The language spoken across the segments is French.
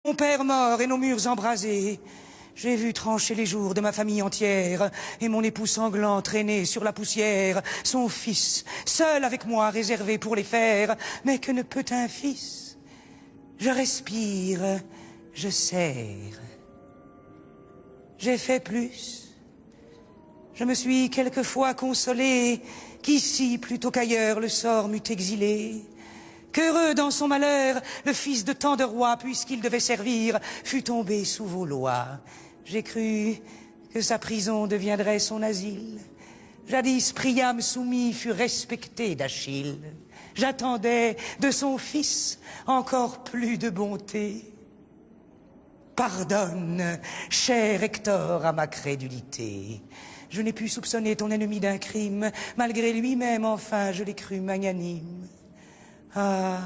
Mon père mort et nos murs embrasés, j'ai vu trancher les jours de ma famille entière, et mon époux sanglant traîner sur la poussière, son fils, seul avec moi, réservé pour les faire, mais que ne peut un fils? Je respire, je serre. J'ai fait plus. Je me suis quelquefois consolé qu'ici, plutôt qu'ailleurs, le sort m'eût exilé. Qu'heureux dans son malheur, le fils de tant de rois, puisqu'il devait servir, fut tombé sous vos lois. J'ai cru que sa prison deviendrait son asile. Jadis Priam soumis fut respecté d'Achille. J'attendais de son fils encore plus de bonté. Pardonne, cher Hector, à ma crédulité. Je n'ai pu soupçonner ton ennemi d'un crime, malgré lui-même, enfin, je l'ai cru magnanime. Ah,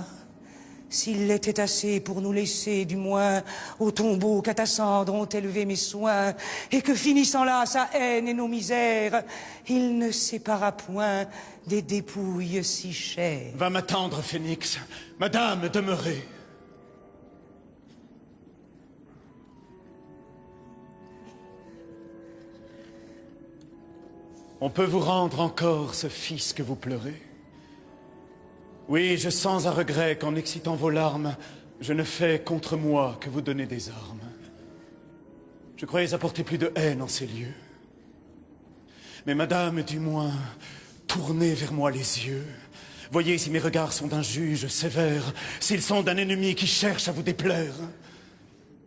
s'il l'était assez pour nous laisser, du moins, au tombeau qu'à ta cendre ont élevé mes soins, et que finissant là sa haine et nos misères, il ne sépara point des dépouilles si chères. Va m'attendre, Phénix. Madame, demeurez. On peut vous rendre encore ce fils que vous pleurez? Oui, je sens un regret qu'en excitant vos larmes, je ne fais contre moi que vous donner des armes. Je croyais apporter plus de haine en ces lieux. Mais madame, du moins, tournez vers moi les yeux. Voyez si mes regards sont d'un juge sévère, s'ils sont d'un ennemi qui cherche à vous déplaire.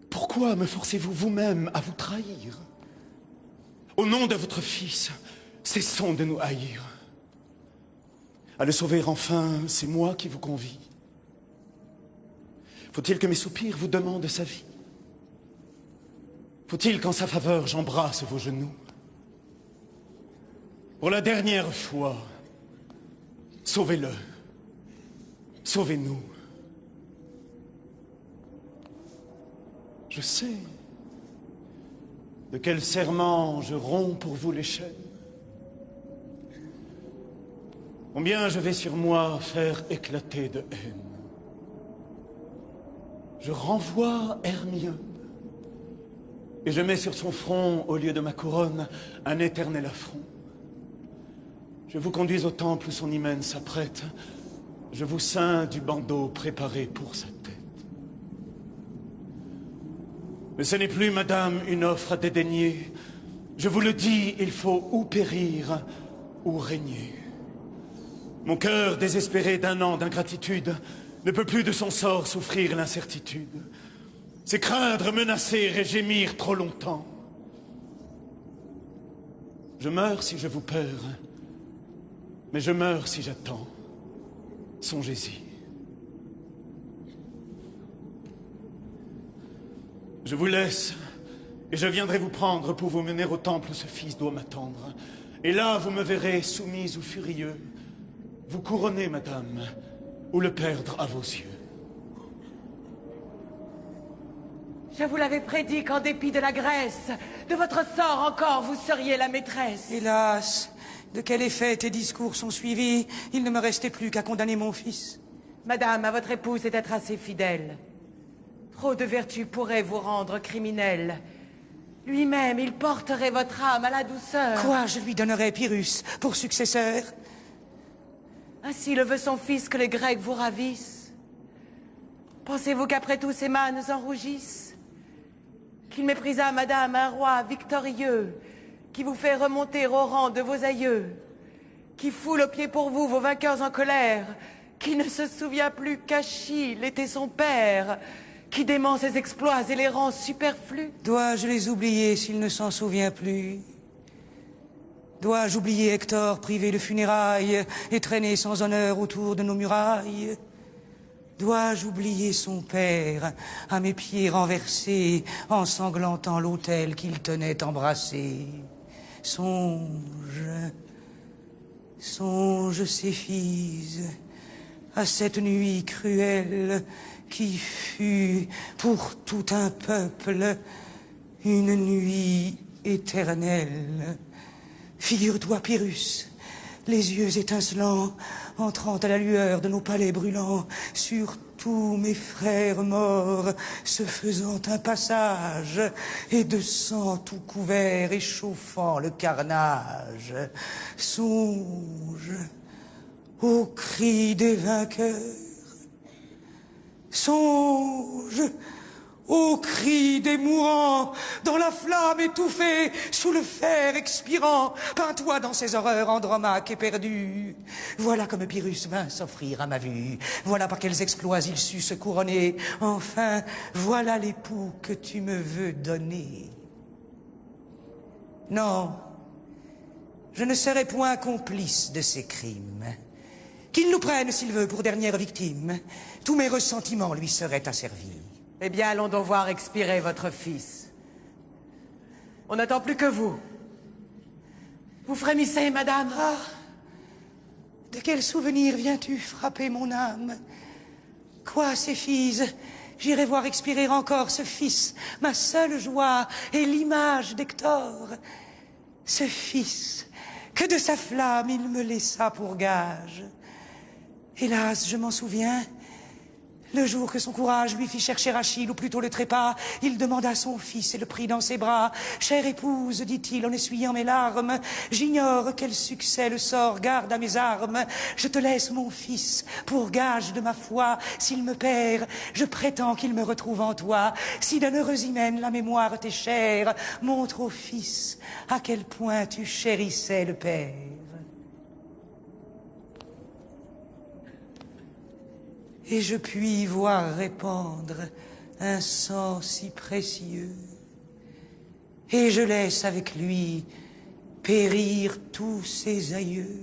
Pourquoi me forcez-vous vous-même à vous trahir? Au nom de votre fils, cessons de nous haïr. À le sauver enfin, c'est moi qui vous convie. Faut-il que mes soupirs vous demandent sa vie? Faut-il qu'en sa faveur j'embrasse vos genoux? Pour la dernière fois, sauvez-le. Sauvez-nous. Je sais de quel serment je romps pour vous les chaînes. Combien je vais sur moi faire éclater de haine. Je renvoie Hermione, et je mets sur son front, au lieu de ma couronne, un éternel affront. Je vous conduis au temple où son hymen s'apprête, je vous ceins du bandeau préparé pour sa tête. Mais ce n'est plus, madame, une offre à dédaigner. Je vous le dis, il faut ou périr, ou régner. Mon cœur, désespéré d'un an d'ingratitude, ne peut plus de son sort souffrir l'incertitude. C'est craindre, menacer et gémir trop longtemps. Je meurs si je vous perds, mais je meurs si j'attends. Songez-y. Je vous laisse, et je viendrai vous prendre pour vous mener au temple où ce fils doit m'attendre. Et là, vous me verrez soumise ou furieux, vous couronner, madame, ou le perdre à vos yeux. Je vous l'avais prédit qu'en dépit de la Grèce, de votre sort encore, vous seriez la maîtresse. Hélas, de quel effet tes discours sont suivis? Il ne me restait plus qu'à condamner mon fils. Madame, à votre époux, c'est être assez fidèle. Trop de vertu pourrait vous rendre criminel. Lui-même, il porterait votre âme à la douceur. Quoi, je lui donnerais Pyrrhus pour successeur? Ainsi le veut son fils que les Grecs vous ravissent. Pensez-vous qu'après tout ces mânes en rougissent? Qu'il méprisa, madame, un roi victorieux, qui vous fait remonter au rang de vos aïeux, qui foule aux pieds pour vous vos vainqueurs en colère, qui ne se souvient plus qu'Achille était son père, qui dément ses exploits et les rend superflus? Dois-je les oublier s'il ne s'en souvient plus? Dois-je oublier Hector privé de funérailles et traîné sans honneur autour de nos murailles? Dois-je oublier son père à mes pieds renversé, ensanglantant l'autel qu'il tenait embrassé? Songe, songe, Céphise, à cette nuit cruelle qui fut pour tout un peuple une nuit éternelle. Figure-toi, Pyrrhus, les yeux étincelants, entrant à la lueur de nos palais brûlants, sur tous mes frères morts se faisant un passage, et de sang tout couvert échauffant le carnage. Songe aux cris des vainqueurs, songe aux cris des mourants, dans la flamme étouffée, sous le fer expirant. Peins-toi dans ces horreurs, Andromaque éperdu. Voilà comme Pyrrhus vint s'offrir à ma vue. Voilà par quels exploits il sut se couronner. Enfin, voilà l'époux que tu me veux donner. Non, je ne serai point complice de ces crimes. Qu'il nous prenne, s'il veut, pour dernière victime. Tous mes ressentiments lui seraient asservis. Eh bien, allons donc voir expirer votre fils. On n'attend plus que vous. Vous frémissez, madame? Ah, de quel souvenir viens-tu frapper mon âme? Quoi, Céphise? J'irai voir expirer encore ce fils, ma seule joie et l'image d'Hector. Ce fils, que de sa flamme il me laissa pour gage. Hélas, je m'en souviens, le jour que son courage lui fit chercher Achille, ou plutôt le trépas, il demanda son fils et le prit dans ses bras. « Chère épouse, dit-il en essuyant mes larmes, j'ignore quel succès le sort garde à mes armes. Je te laisse mon fils pour gage de ma foi. S'il me perd, je prétends qu'il me retrouve en toi. Si d'un heureux hymen la mémoire t'est chère, montre au fils à quel point tu chérissais le père. » Et je puis voir répandre un sang si précieux, et je laisse avec lui périr tous ses aïeux.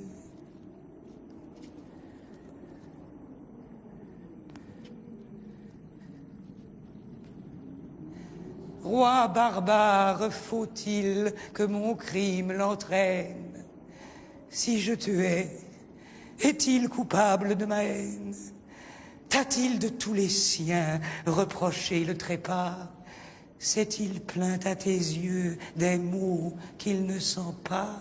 Roi barbare, faut-il que mon crime l'entraîne? Si je te hais, est-il coupable de ma haine? T'a-t-il de tous les siens reproché le trépas? S'est-il plaint à tes yeux des maux qu'il ne sent pas?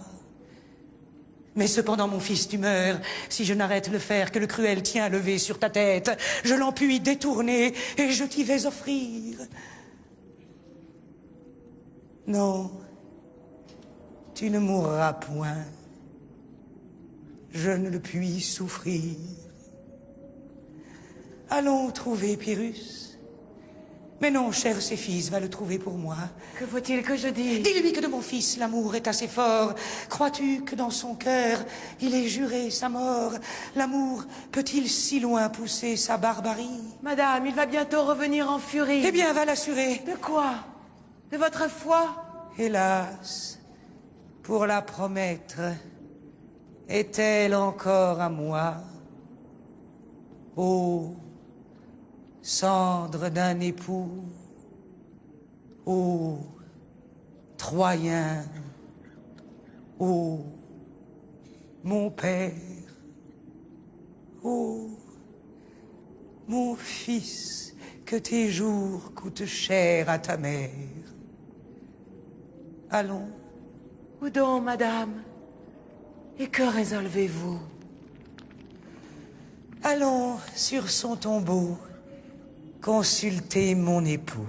Mais cependant, mon fils, tu meurs, si je n'arrête le fer que le cruel tien levé sur ta tête. Je l'en puis détourner et je t'y vais offrir. Non, tu ne mourras point. Je ne le puis souffrir. Allons trouver Pyrrhus. Mais non, cher Céphise, va le trouver pour moi. Que faut-il que je dise? Dis-lui que de mon fils l'amour est assez fort. Crois-tu que dans son cœur il ait juré sa mort? L'amour peut-il si loin pousser sa barbarie? Madame, il va bientôt revenir en furie. Eh bien, va l'assurer. De quoi? De votre foi? Hélas, pour la promettre, est-elle encore à moi? Oh, cendre d'un époux, ô Troyen, ô mon père, ô mon fils, que tes jours coûtent cher à ta mère. Allons. Où donc, madame? Et que résolvez-vous? Allons sur son tombeau consulter mon époux.